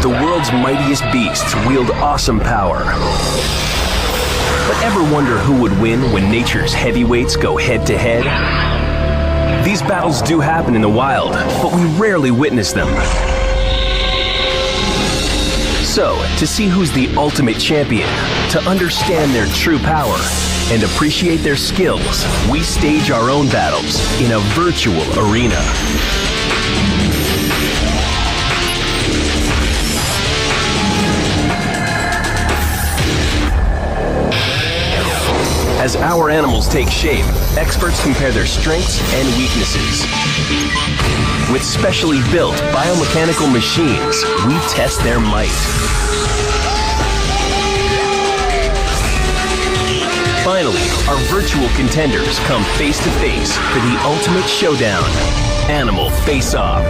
The world's mightiest beasts wield awesome power. But ever wonder who would win when nature's heavyweights go head-to-head? These battles do happen in the wild, but we rarely witness them. So, to see who's the ultimate champion, to understand their true power, and appreciate their skills, we stage our own battles in a virtual arena. As our animals take shape, experts compare their strengths and weaknesses. With specially built biomechanical machines, we test their might. Finally, our virtual contenders come face to face for the ultimate showdown, Animal Face-Off.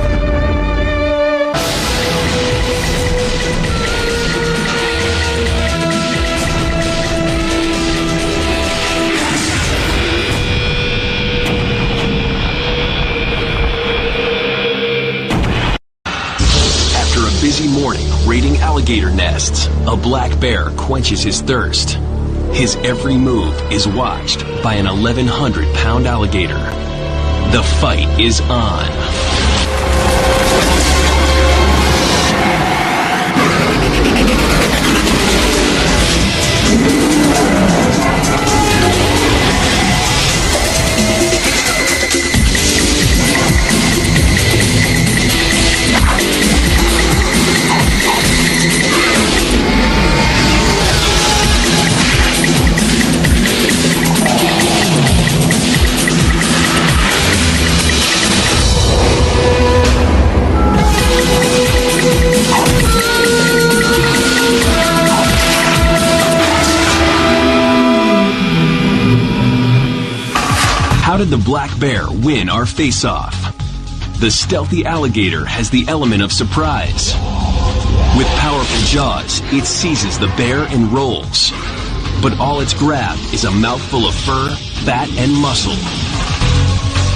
After a busy morning raiding alligator nests, a black bear quenches his thirst. His every move is watched by an 1,100-pound alligator. The fight is on. How did the black bear win our face-off? The stealthy alligator has the element of surprise. With powerful jaws, it seizes the bear and rolls. But all it's grabbed is a mouthful of fur, fat, and muscle.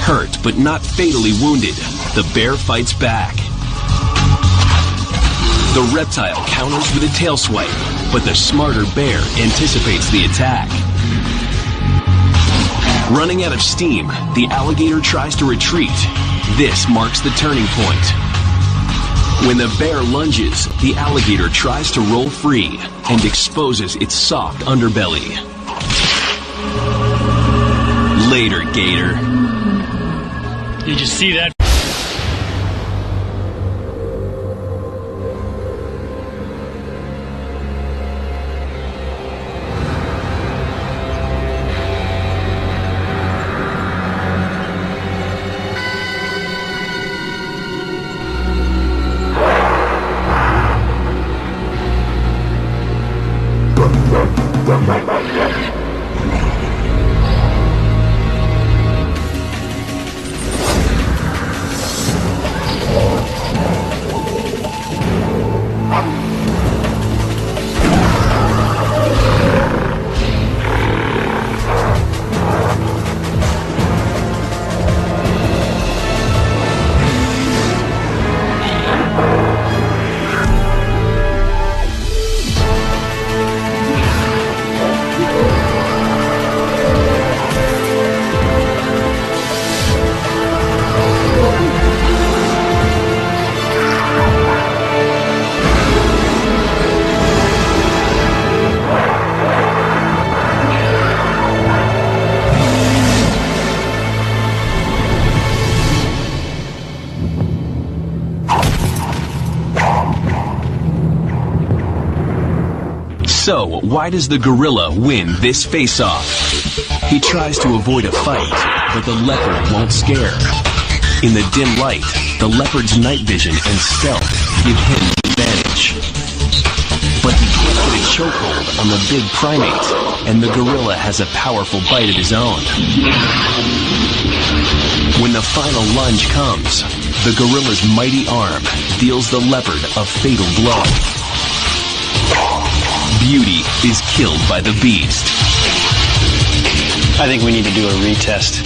Hurt but not fatally wounded, the bear fights back. The reptile counters with a tail swipe, but the smarter bear anticipates the attack. Running out of steam, the alligator tries to retreat. This marks the turning point. When the bear lunges, the alligator tries to roll free and exposes its soft underbelly. Later, gator. Did you see that? So, why does the gorilla win this face-off? He tries to avoid a fight, but the leopard won't scare. In the dim light, the leopard's night vision and stealth give him the advantage. But he can't get a chokehold on the big primate, and the gorilla has a powerful bite of his own. When the final lunge comes, the gorilla's mighty arm deals the leopard a fatal blow. Beauty is killed by the beast. I think we need to do a retest.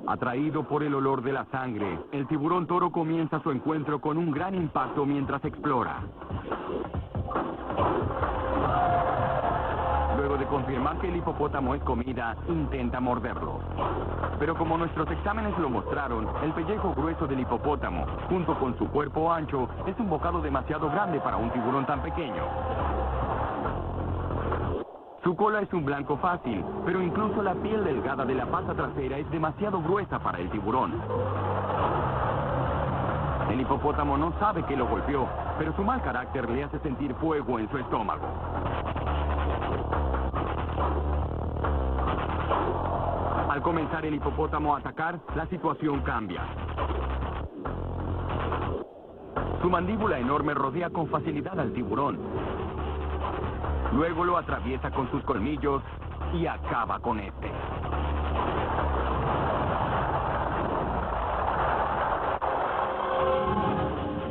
Atraído por el olor de la sangre, el tiburón toro comienza su encuentro con un gran impacto mientras explora. Luego de confirmar que el hipopótamo es comida, intenta morderlo. Pero como nuestros exámenes lo mostraron, el pellejo grueso del hipopótamo, junto con su cuerpo ancho, es un bocado demasiado grande para un tiburón tan pequeño. Su cola es un blanco fácil, pero incluso la piel delgada de la pata trasera es demasiado gruesa para el tiburón. El hipopótamo no sabe que lo golpeó, pero su mal carácter le hace sentir fuego en su estómago. Al comenzar el hipopótamo a atacar, la situación cambia. Su mandíbula enorme rodea con facilidad al tiburón. Luego lo atraviesa con sus colmillos y acaba con este.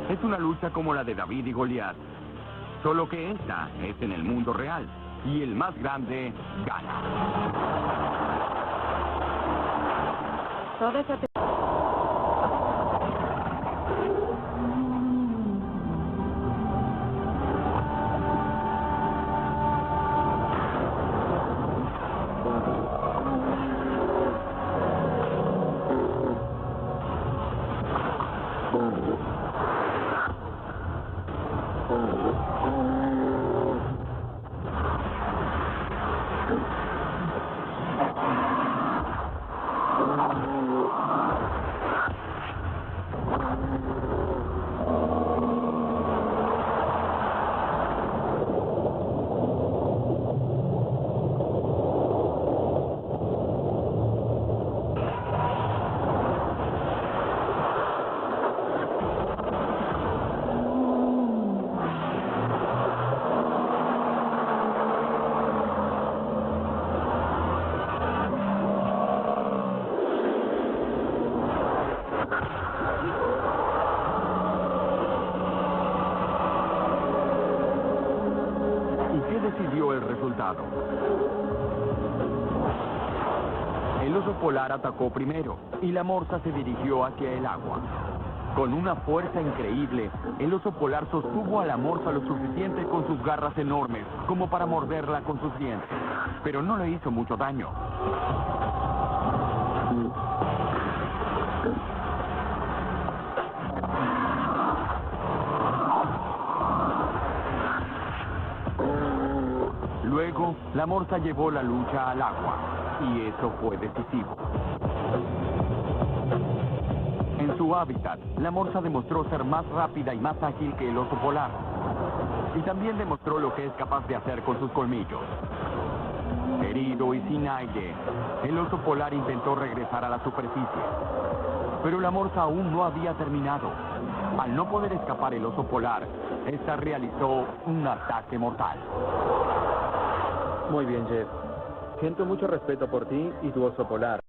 Es una lucha como la de David y Goliat, solo que esta es en el mundo real y el más grande gana. Decidió el resultado. El oso polar atacó primero y la morsa se dirigió hacia el agua. Con una fuerza increíble, el oso polar sostuvo a la morsa lo suficiente con sus garras enormes como para morderla con sus dientes, pero no le hizo mucho daño. Luego, la morsa llevó la lucha al agua, y eso fue decisivo. En su hábitat, la morsa demostró ser más rápida y más ágil que el oso polar. Y también demostró lo que es capaz de hacer con sus colmillos. Herido y sin aire, el oso polar intentó regresar a la superficie. Pero la morsa aún no había terminado. Al no poder escapar el oso polar, esta realizó un ataque mortal. Muy bien, Jeff. Siento mucho respeto por ti y tu oso polar.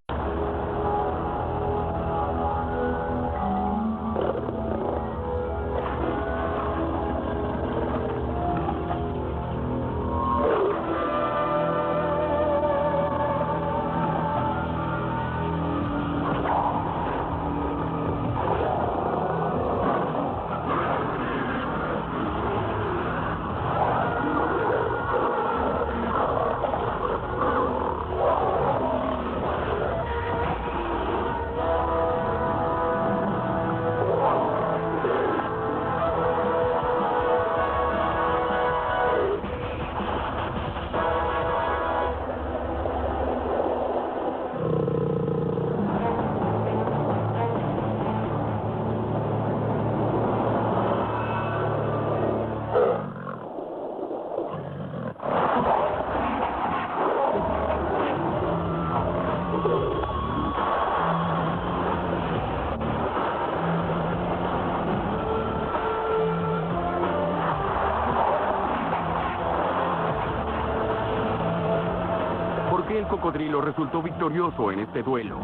¿Por qué el cocodrilo resultó victorioso en este duelo?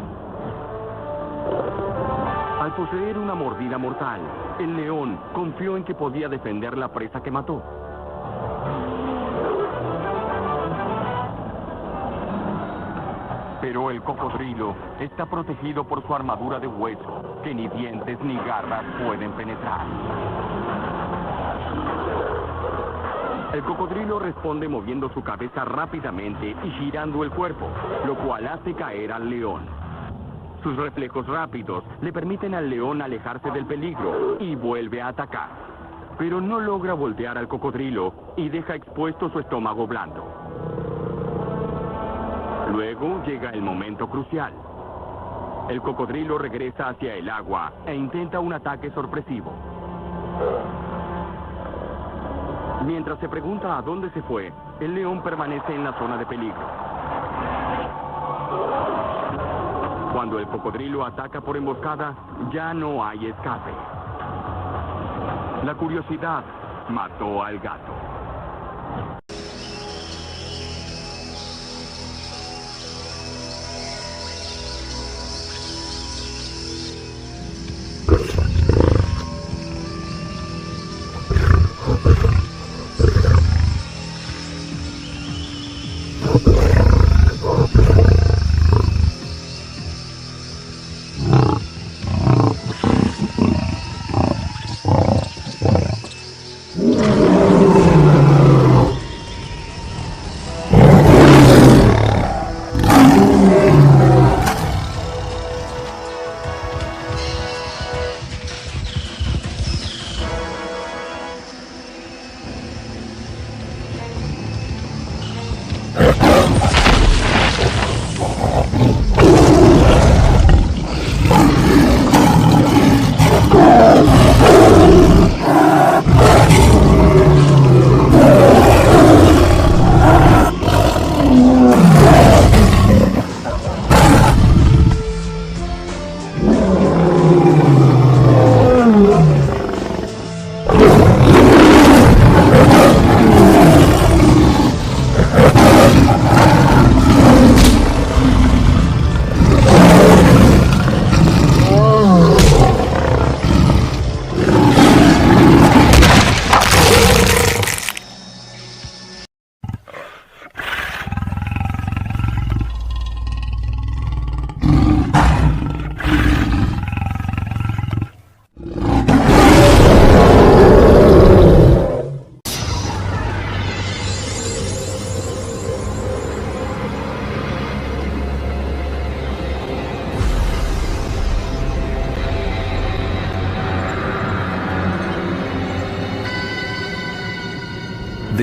Al poseer una mordida mortal, el león confió en que podía defender la presa que mató. Pero el cocodrilo está protegido por su armadura de hueso, que ni dientes ni garras pueden penetrar. El cocodrilo responde moviendo su cabeza rápidamente y girando el cuerpo, lo cual hace caer al león. Sus reflejos rápidos le permiten al león alejarse del peligro y vuelve a atacar. Pero no logra voltear al cocodrilo y deja expuesto su estómago blando. Luego llega el momento crucial. El cocodrilo regresa hacia el agua e intenta un ataque sorpresivo. Mientras se pregunta a dónde se fue, el león permanece en la zona de peligro. Cuando el cocodrilo ataca por emboscada, ya no hay escape. La curiosidad mató al gato.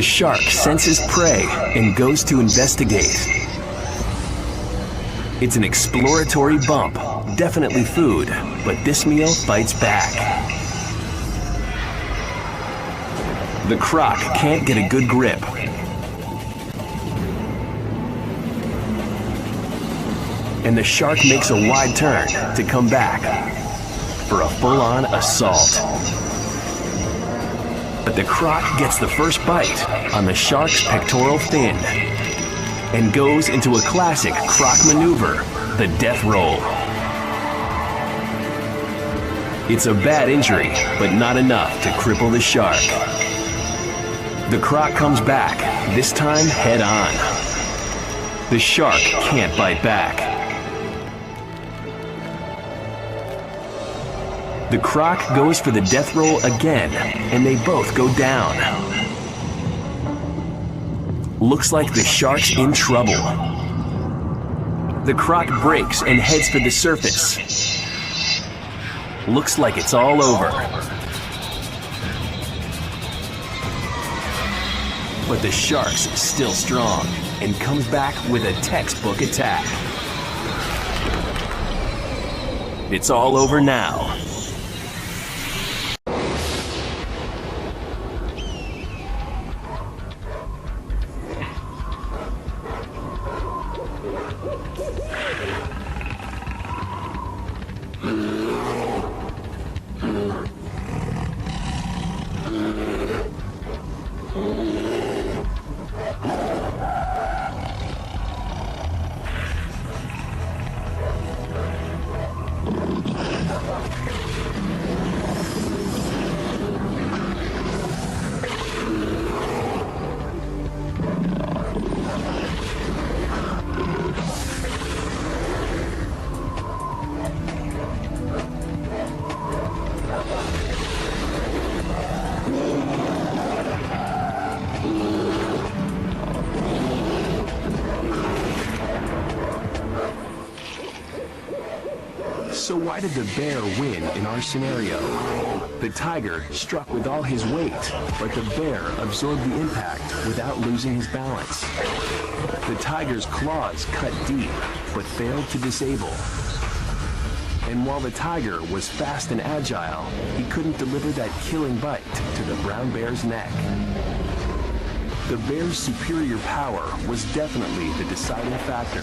The shark senses prey and goes to investigate. It's an exploratory bump, definitely food, but this meal fights back. The croc can't get a good grip. And the shark makes a wide turn to come back for a full-on assault. But the croc gets the first bite on the shark's pectoral fin and goes into a classic croc maneuver, the death roll. It's a bad injury, but not enough to cripple the shark. The croc comes back, this time head on. The shark can't bite back. The croc goes for the death roll again, and they both go down. Looks like the shark's in trouble. The croc breaks and heads for the surface. Looks like it's all over. But the shark's still strong and comes back with a textbook attack. It's all over now. So why did the bear win in our scenario? The tiger struck with all his weight, but the bear absorbed the impact without losing his balance. The tiger's claws cut deep, but failed to disable. And while the tiger was fast and agile, he couldn't deliver that killing bite to the brown bear's neck. The bear's superior power was definitely the deciding factor.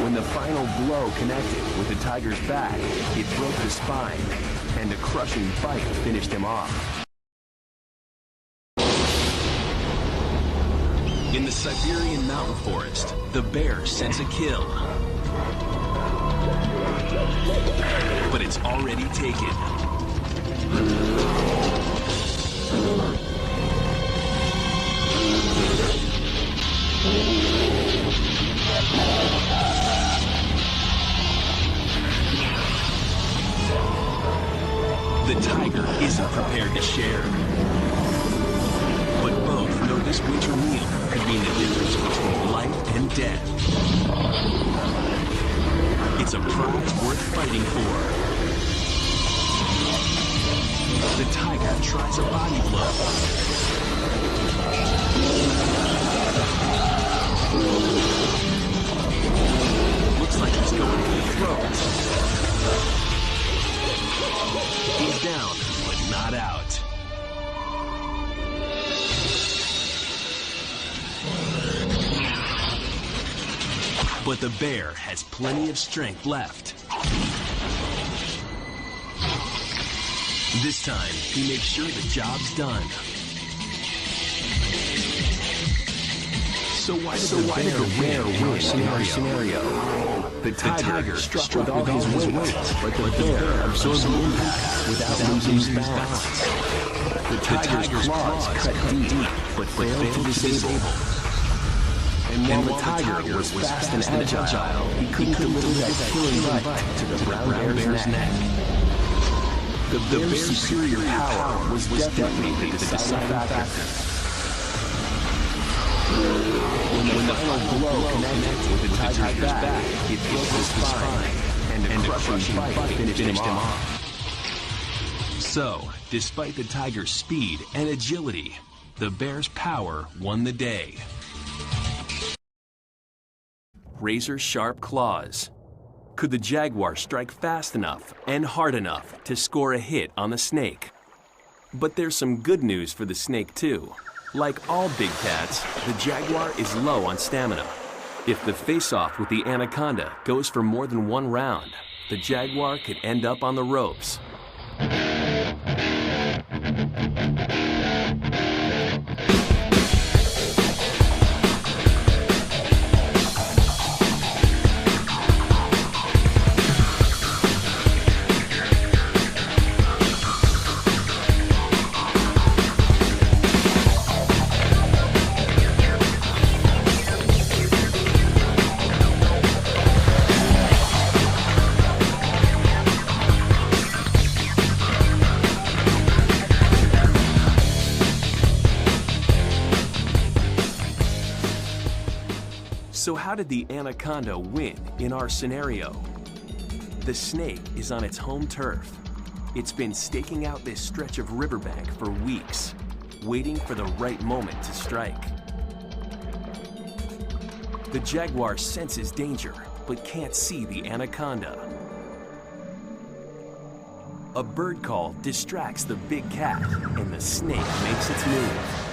When the final blow connected with the tiger's back, it broke the spine, and a crushing bite finished him off. In the Siberian mountain forest, the bear scents a kill. But it's already taken. The tiger isn't prepared to share. But both know this winter meal could mean the difference between life and death. It's a prize worth fighting for. The tiger tries a body blow. Looks like he's going for the throat. He's down, but not out. But the bear has plenty of strength left. This time, he makes sure the job's done. So why did the bear win in our scenario? The tiger struck with all his weight, but the bear absorbed the impact without losing his balance. The tiger's claws cut deep, but failed to disable. And while the tiger was fast and agile, he couldn't deliver that killing bite to the brown bear's neck. The bear's superior power was definitely the deciding factor. When the final blow connected with the tiger's back, it broke his spine, and a crushing bite finished him off. So, despite the tiger's speed and agility, the bear's power won the day. Razor-sharp claws. Could the jaguar strike fast enough and hard enough to score a hit on the snake? But there's some good news for the snake too. Like all big cats, the jaguar is low on stamina. If the face-off with the anaconda goes for more than one round, the jaguar could end up on the ropes. So how did the anaconda win in our scenario? The snake is on its home turf. It's been staking out this stretch of riverbank for weeks, waiting for the right moment to strike. The jaguar senses danger, but can't see the anaconda. A bird call distracts the big cat, and the snake makes its move.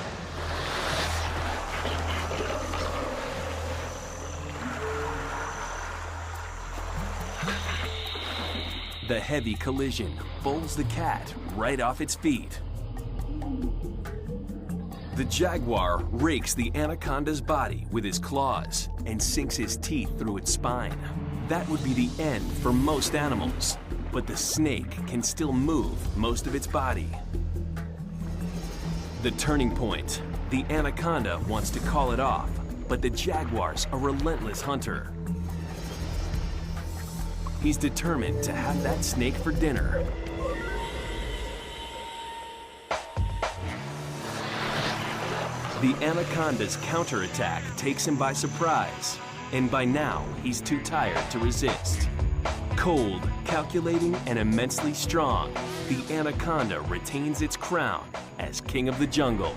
The heavy collision bowls the cat right off its feet. The jaguar rakes the anaconda's body with his claws and sinks his teeth through its spine. That would be the end for most animals, but the snake can still move most of its body. The turning point. The anaconda wants to call it off, but the jaguar's a relentless hunter. He's determined to have that snake for dinner. The anaconda's counterattack takes him by surprise, And by now, he's too tired to resist. Cold, calculating, and immensely strong, the anaconda retains its crown as king of the jungle.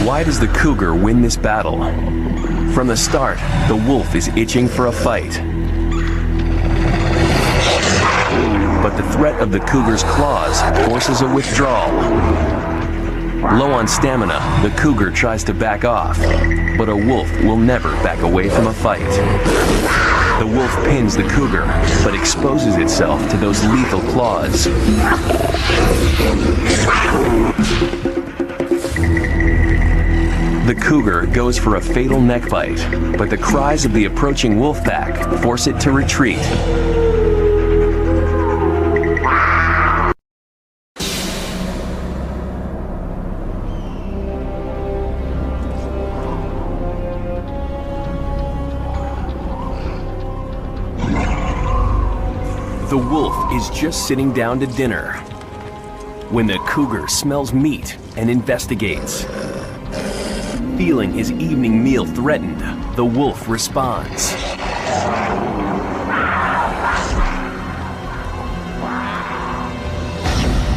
Why does the cougar win this battle? From the start, the wolf is itching for a fight. But the threat of the cougar's claws forces a withdrawal. Low on stamina, the cougar tries to back off, but a wolf will never back away from a fight. The wolf pins the cougar, but exposes itself to those lethal claws. The cougar goes for a fatal neck bite, but the cries of the approaching wolf pack force it to retreat. The wolf is just sitting down to dinner when the cougar smells meat and investigates. Feeling his evening meal threatened, the wolf responds.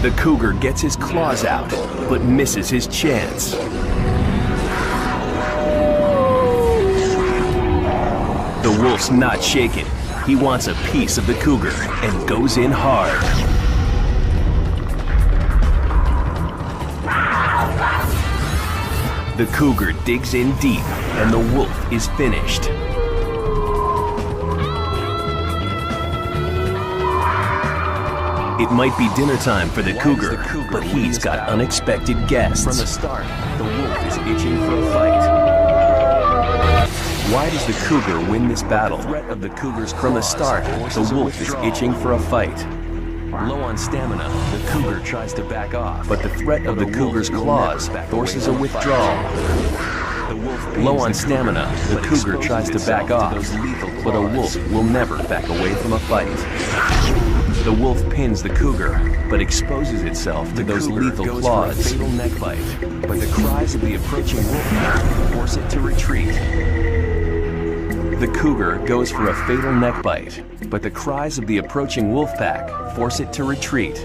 The cougar gets his claws out, but misses his chance. The wolf's not shaken. He wants a piece of the cougar and goes in hard. The cougar digs in deep, and the wolf is finished. It might be dinner time for the cougar, but he's got unexpected guests. From the start, the wolf is itching for a fight. Why does the cougar win this battle? From the start, the wolf is itching for a fight. Low on stamina, the cougar tries to back off, but the threat of the cougar's claws forces a withdrawal. Low on stamina, the cougar tries to back off, but a wolf will never back away from a fight. The wolf pins the cougar, but exposes itself to those lethal claws. Fatal neck bite, but the cries of the approaching wolf force it to retreat. The cougar goes for a fatal neck bite, but the cries of the approaching wolf pack force it to retreat.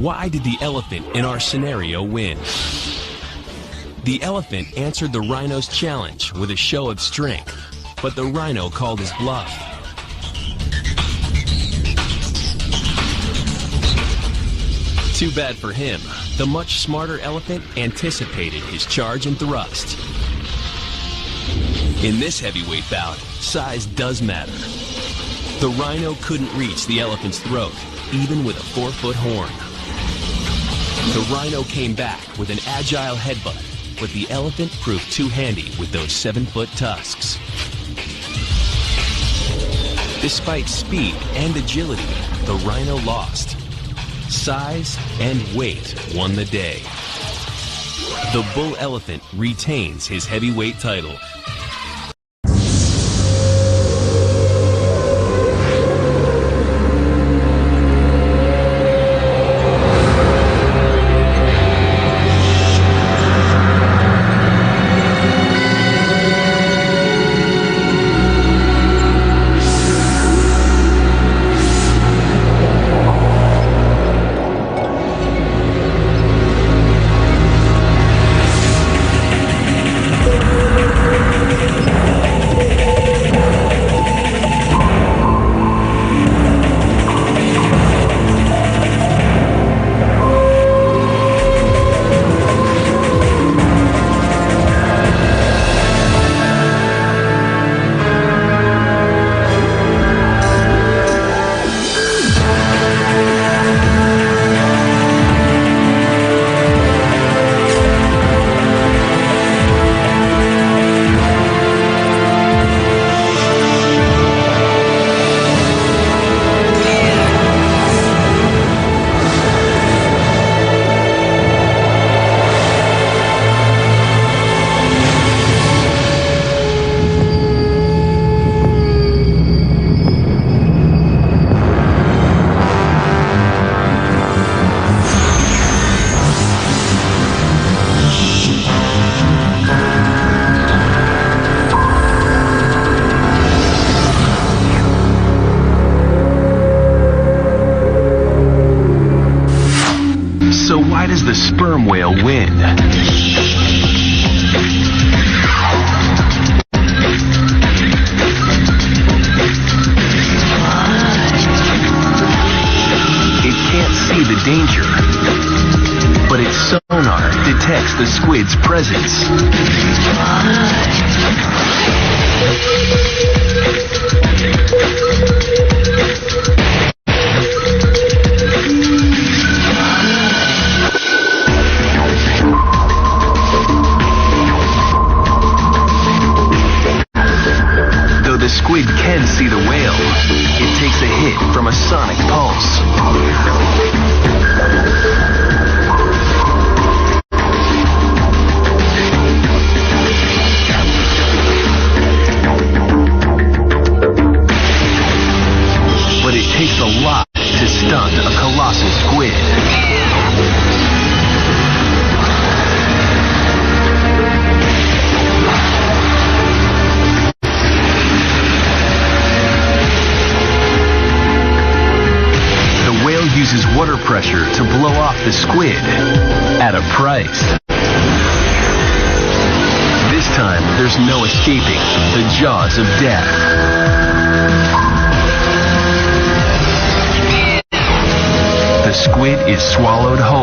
Why did the elephant in our scenario win? The elephant answered the rhino's challenge with a show of strength, but the rhino called his bluff. Too bad for him. The much smarter elephant anticipated his charge and thrust. In this heavyweight bout, size does matter. The rhino couldn't reach the elephant's throat, even with a 4-foot horn. The rhino came back with an agile headbutt, but the elephant proved too handy with those 7-foot tusks. Despite speed and agility, the rhino lost. Size and weight won the day. The bull elephant retains his heavyweight title. So why does the sperm whale win? It can't see the danger, but its sonar detects the squid's presence. The squid can see the whale. It takes a hit from a sonic pulse. But it takes a lot to stun a colossal squid. Uses water pressure to blow off the squid at a price. This time, there's no escaping the jaws of death. The squid is swallowed whole.